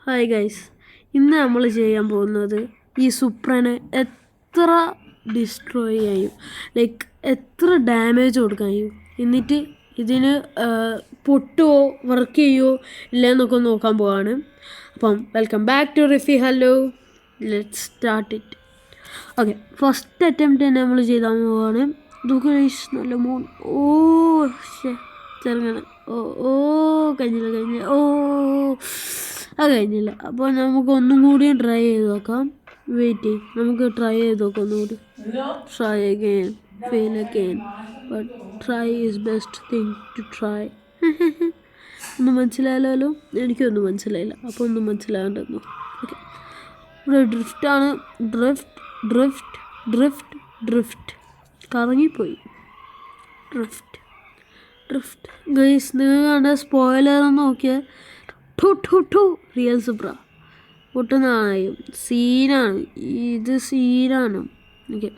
Hi guys, ഇന്ന് നമ്മൾ ചെയ്യാൻ പോകുന്നത് ഈ സുപ്രനെ എത്ര ഡിസ്ട്രോയ് ചെയ്യും, ലൈക്ക് എത്ര ഡാമേജ് കൊടുക്കാൻ കഴിയും, എന്നിട്ട് ഇതിന് പൊട്ടുമോ വർക്ക് ചെയ്യുമോ ഇല്ല എന്നൊക്കെ നോക്കാൻ പോവാണ്. അപ്പം വെൽക്കം ബാക്ക് ടു റിഫി. Hello, let's start it. Okay, first attempt തന്നെ നമ്മൾ ചെയ്താൽ പോവാണ്. ഗൈസ്, നല്ല മോൺ. ചെറുങ്ങനെ കഴിഞ്ഞില്ല. അത് കഴിഞ്ഞില്ല. അപ്പോൾ നമുക്ക് ഒന്നും കൂടിയും ട്രൈ ചെയ്ത് നോക്കാം. വെയിറ്റ്, നമുക്ക് ട്രൈ ചെയ്ത് നോക്കാം ഒന്നുകൂടി. Try again, fail again, but try is best thing to try. ഒന്നും മനസ്സിലായല്ലോ? എനിക്കൊന്നും മനസ്സിലായില്ല. അപ്പോൾ ഒന്നും മനസ്സിലാകണ്ടെന്നു. ഓക്കെ, ഇവിടെ ഡ്രിഫ്റ്റാണ്. ഡ്രിഫ്റ്റ് കറങ്ങിപ്പോയി. ഡ്രിഫ്റ്റ് ഗൈസ്, നിങ്ങൾ കണ്ട സ്പോയിലർ നോക്കിയാൽ റിയൽ സുപ്ര പൊട്ടുന്നതാണ്. സീനാണ് ഇത്, സീനാണ്. ഓക്കെ,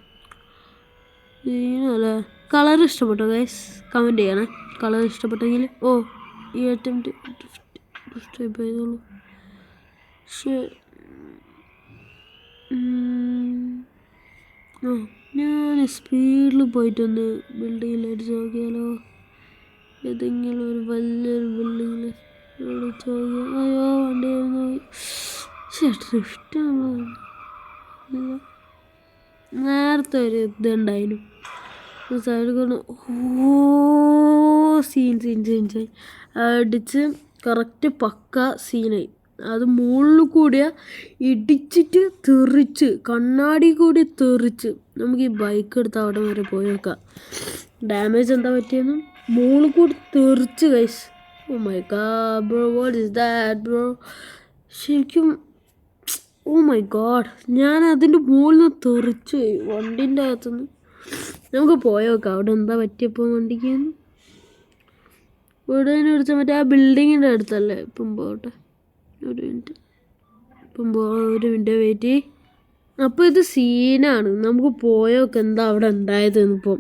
സീനല്ലേ. കളർ ഇഷ്ടപ്പെട്ടോ ഗൈസ്? കമൻറ്റ് ചെയ്യണേ കളർ ഇഷ്ടപ്പെട്ടെങ്കിൽ. ഈ അറ്റംപ്റ്റ് ഡ്രിഫ്റ്റ് പോയതുള്ളൂ. പക്ഷേ ഞാൻ സ്പീഡിൽ പോയിട്ടൊന്ന് ബിൽഡിങ്ങിൽ അടിച്ച് നോക്കിയാലോ. ഏതെങ്കിലും ഒരു വലിയൊരു ബിൽഡിങ്ങിൽ അടിച്ച് നോക്കിയാൽ. അയ്യോ, വണ്ടി ഡ്രിഫ്റ്റാണോ? നേരത്തെ ഒരു ഇതുണ്ടായിരുന്നു സൈഡ് കൊണ്ട്. സീൻ അടിച്ച് കറക്റ്റ് പക്ക സീനായി. അത് മുകളിൽ കൂടിയ ഇടിച്ചിട്ട് തെറിച്ച്, കണ്ണാടി കൂടി തെറിച്ച്. നമുക്ക് ഈ ബൈക്ക് എടുത്ത് അവിടെ വരെ പോയി നോക്കാം ഡാമേജ് എന്താ പറ്റിയെന്നും. മുകളിൽ കൂടി തെറിച്ച് guys. Oh my god bro, what is that bro? ശരിക്കും ഓ മൈ ഗോഡ്, ഞാൻ അതിൻ്റെ മുകളിൽ നിന്ന് തെറിച്ച് പോയി വണ്ടീൻ്റെ അകത്തുനിന്ന്. നമുക്ക് പോയി നോക്കാം അവിടെ എന്താ പറ്റിയപ്പോൾ വണ്ടിക്ക്. ഇവിടെ പിടിച്ചാൽ മറ്റേ ആ ബിൽഡിങ്ങിൻ്റെ അടുത്തല്ലേ. ഇപ്പം പോട്ടെ, ഒരു മിനിറ്റ് വെയിറ്റ്. അപ്പോൾ ഇത് സീനാണ്. നമുക്ക് പോയൊക്കെ എന്താ അവിടെ ഉണ്ടായതെന്ന്. ഇപ്പം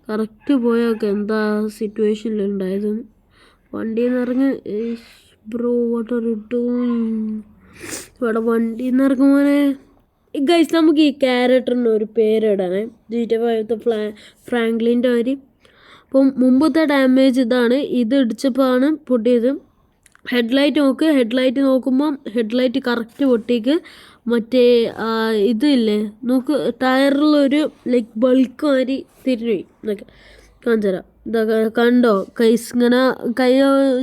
കറക്റ്റ് പോയൊക്കെ എന്താ സിറ്റുവേഷനിൽ ഉണ്ടായതെന്ന്. വണ്ടിയിൽ നിന്ന് ഇറങ്ങി bro, what are you doing? ഇവിടെ വണ്ടിയിൽ നിന്ന് ഇറങ്ങുമ്പോഴേ ഗൈസ്, നമുക്ക് ഈ ക്യാരക്ടറിന് ഒരു പേരിടണേ. GTA ഫ്രാങ്ക്ലിൻ്റെ വരി. അപ്പം മുമ്പത്തെ ഡാമേജ് ഇതാണ്. ഇത് ഇടിച്ചപ്പോഴാണ് പൊട്ടിയത്. ഹെഡ്ലൈറ്റ് നോക്കുമ്പം ഹെഡ്ലൈറ്റ് കറക്റ്റ് പൊട്ടിക്ക്. മറ്റേ ഇതില്ലേ നോക്ക്, ടയറിലൊരു ലൈക്ക് ബൾക്ക് മാതിരി തിരിഞ്ഞുപോയി. എന്നൊക്കെ കാണിച്ചു തരാം. ഇതൊക്കെ കണ്ടോ കൈസ്? ഇങ്ങനെ കൈ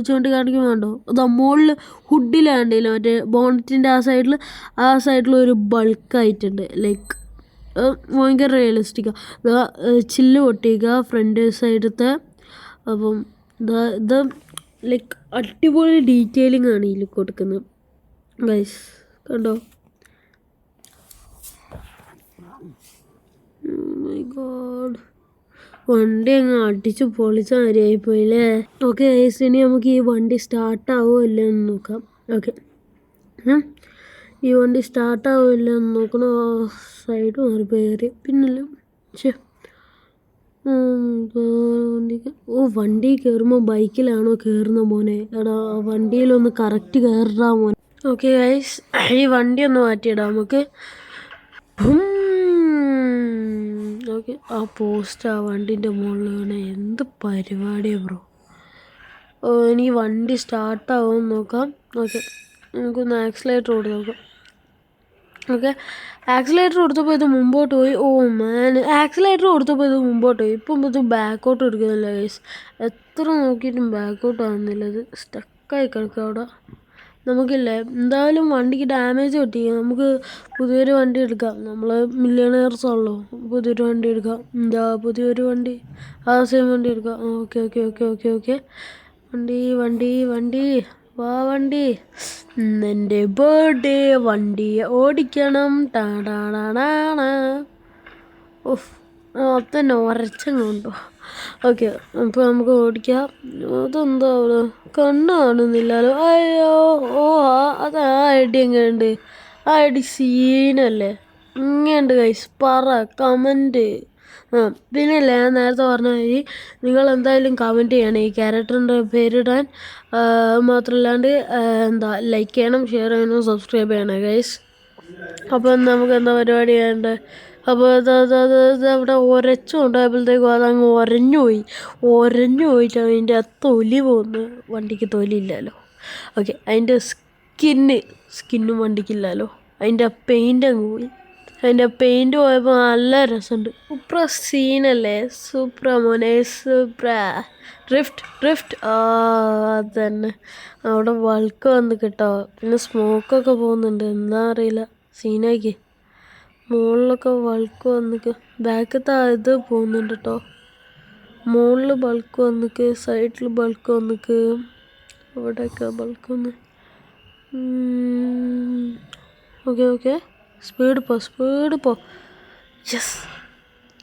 ചൂണ്ടി കാണിക്കുമ്പോൾ കണ്ടോ? അത് മുകളിൽ ഹുഡിലാണ്ടില്ല, മറ്റേ ബോണറ്റിൻ്റെ ആ സൈഡിൽ ഒരു ബൾക്കായിട്ടുണ്ട്. ലൈക്ക് ഭയങ്കര റിയലിസ്റ്റിക്കാണ്. ചില്ല് പൊട്ടിക്കുക ഫ്രണ്ട് സൈഡത്തെ. അപ്പം ഇത് ലൈക്ക് അടിപൊളി ഡീറ്റെയിലിംഗ് ആണ് ഇതിൽ കൊടുക്കുന്നത് ഗൈസ്. കണ്ടോ? മൈ ഗോഡ്, വണ്ടി അങ്ങ് അടിച്ച് പൊളിച്ച മാതിരിയായിപ്പോയില്ലേ. ഓക്കെ ഗൈസ്, ഇനി നമുക്ക് ഈ വണ്ടി സ്റ്റാർട്ടാവോ ഇല്ലെന്ന് നോക്കാം. ഓക്കെ, ഈ വണ്ടി സ്റ്റാർട്ടാവോ ഇല്ലെന്ന് നോക്കണം. സൈഡ് മാറിപ്പോയി. പിന്നല്ല വണ്ടി കയറുമ്പോൾ ബൈക്കിലാണോ കയറുന്ന മോനെ? എടാ, വണ്ടിയിലൊന്ന് കറക്റ്റ് കയറാ മോനെ. ഓക്കെ ഗൈസ്, ഈ വണ്ടി ഒന്ന് മാറ്റിയിടാം നമുക്ക്. ഓക്കെ, ആ പോസ്റ്റ് ആ വണ്ടീൻ്റെ മുകളിൽ വേണേ. എന്ത് പരിപാടിയാണ് ബ്രോ? എനിക്ക് വണ്ടി സ്റ്റാർട്ടാവുമെന്ന് നോക്കാം. ഓക്കെ, നമുക്കൊന്ന് ആക്സിലേറ്റർ കൊടുത്ത് നോക്കാം. ഓക്കെ, ആക്സിലേറ്റർ കൊടുത്തപ്പോൾ ഇത് മുമ്പോട്ട് പോയി. ആക്സിലേറ്റർ കൊടുത്തപ്പോൾ ഇത് മുമ്പോട്ട് പോയി. ഇപ്പം ഇത് ബാക്കോട്ട് എടുക്കുന്നില്ല ഗൈസ്. എത്ര നോക്കിയിട്ടും ബാക്കോട്ട് ആവുന്നില്ല. ഇത് സ്റ്റക്കായി കിടക്കുക അവിടെ. നമുക്കില്ലേ എന്തായാലും വണ്ടിക്ക് ഡാമേജ് പറ്റിക്കുക. നമുക്ക് പുതിയൊരു വണ്ടി എടുക്കാം. നമ്മൾ മില്യണേഴ്സുള്ളൂ. പുതിയൊരു വണ്ടി എടുക്കാം. പുതിയൊരു വണ്ടി, സെയിം വണ്ടി എടുക്കാം. ഓക്കെ, വണ്ടി വാ വണ്ടി. എൻ്റെ ബർത്ത്ഡേ, വണ്ടിയെ ഓടിക്കണം. തന്നെ ഒരച്ചങ്ങുണ്ടോ? ഓക്കെ, അപ്പോൾ നമുക്ക് ഓടിക്കാം. അതെന്താ അവിടെ കണ്ണ് കാണുന്നില്ലല്ലോ? അയ്യോ, അത് ആ ഐഡി എങ്ങനെയുണ്ട്? ആ ഐഡി സീനല്ലേ? ഇങ്ങനെയുണ്ട് ഗൈസ്, പറ കമൻറ്റ്. പിന്നെയില്ലേ ഞാൻ നേരത്തെ പറഞ്ഞ മാതിരി നിങ്ങൾ എന്തായാലും കമൻറ്റ് ചെയ്യണം ഈ ക്യാരക്ടറിൻ്റെ പേരിടാൻ. മാത്രമല്ലാണ്ട് എന്താ ലൈക്ക് ചെയ്യണം, ഷെയർ ചെയ്യണം, സബ്സ്ക്രൈബ് ചെയ്യണം ഗൈസ്. അപ്പം നമുക്ക് എന്താ പരിപാടി ചെയ്യേണ്ടത്? അപ്പോൾ അവിടെ ഒരച്ചുകൊണ്ടായപ്പോഴത്തേക്കും അതങ്ങ് ഒരഞ്ഞു പോയിട്ട് അതിൻ്റെ തൊലി പോകുന്നു. വണ്ടിക്ക് തൊലിയില്ലല്ലോ. ഓക്കെ, അതിൻ്റെ സ്കിന്നും വണ്ടിക്കില്ലല്ലോ. അതിൻ്റെ പെയിൻ്റ് അങ്ങ് പോയി. അതിൻ്റെ പെയിൻറ്റ് പോയപ്പോൾ നല്ല രസമുണ്ട്. സൂപ്പർ സീനല്ലേ? സൂപ്പർ മോനെ, സൂപ്പർ ഡ്രിഫ്റ്റ്. അത് തന്നെ. അവിടെ വൾക്ക് വന്ന് കേട്ടോ. പിന്നെ സ്മോക്കൊക്കെ പോകുന്നുണ്ട്, എന്താ അറിയില്ല. സീനാക്കി മുകളിലൊക്കെ വൾക്ക് വന്നിക്ക്. ബാക്കത്തെ ഇത് പോകുന്നുണ്ട് കേട്ടോ. മുകളിൽ ബൾക്ക് വന്നിക്ക്, സൈഡിൽ ബൾക്ക് വന്നിക്ക്, അവിടെയൊക്കെ ബൾക്ക് വന്ന്. ഓക്കെ സ്പീഡ് പോ. യെസ്,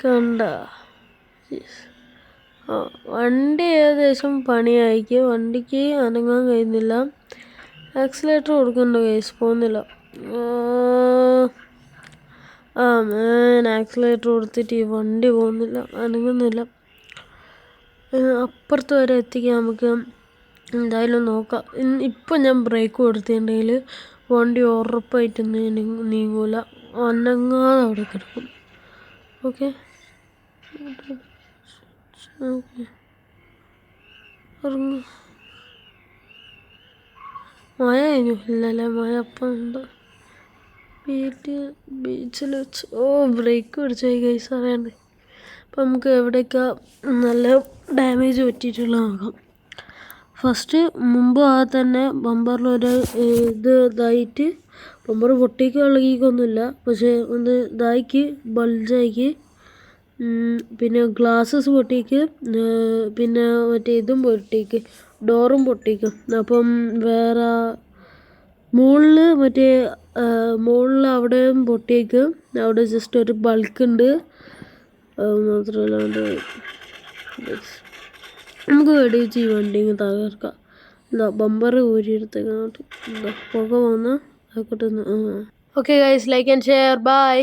കണ്ട. വണ്ടി ഏകദേശം പണിയായിക്ക്. വണ്ടിക്ക് അനങ്ങാൻ കഴിയുന്നില്ല. ആക്സിലേറ്റർ കൊടുക്കണ്ട കേസ്, പോകുന്നില്ല. ആക്സിലേറ്റർ കൊടുത്തിട്ട് ഈ വണ്ടി പോകുന്നില്ല, അനങ്ങുന്നില്ല. അപ്പുറത്ത് വരെ എത്തിക്കാൻ നമുക്ക് എന്തായാലും നോക്കാം. ഇപ്പം ഞാൻ ബ്രേക്ക് കൊടുത്തിട്ടുണ്ടെങ്കിൽ വണ്ടി ഉറപ്പായിട്ട് നീങ്ങൂല, അനങ്ങാതെ അവിടെ കിടക്കും. ഓക്കെ ഇറങ്ങ. മഴ കഴിഞ്ഞു ഇല്ലല്ലേ? മഴ അപ്പം ഉണ്ട്. ബീച്ചിൽ വെച്ച് ബ്രേക്ക് പിടിച്ചു പോയി ഗൈസ്, അറിയാണ്ട്. അപ്പം നമുക്ക് എവിടെയൊക്കെ നല്ല ഡാമേജ് പറ്റിയിട്ടുള്ള നോക്കാം. ഫസ്റ്റ് മുമ്പ് തന്നെ ബമ്പറിലൊരു ഇതായിട്ട് ബമ്പർ പൊട്ടിക്ക് ഇളകിക്കൊന്നുമില്ല, പക്ഷേ ഒന്ന് ഇതായിക്ക് ബൾജായിക്ക്. പിന്നെ ഗ്ലാസ്സസ് പൊട്ടിക്ക്, പിന്നെ മറ്റേ ഇതും പൊട്ടിക്ക്, ഡോറും പൊട്ടിക്ക്. അപ്പം വേറെ മുകളിൽ മുകളിൽ അവിടെയും പൊട്ടിയേക്ക്. അവിടെ ജസ്റ്റ് ഒരു ബൾക്കുണ്ട്. മാത്രമല്ലാണ്ട് നമുക്ക് വെടിവെച്ച് ഈ വണ്ടി ഇങ്ങ് തകർക്കാം. എന്താ ബമ്പർ ഊരിയെടുത്തേക്കാട്ട് എന്താ പുക വന്ന് ആക്കട്ടെ. Okay guys, like and share, by.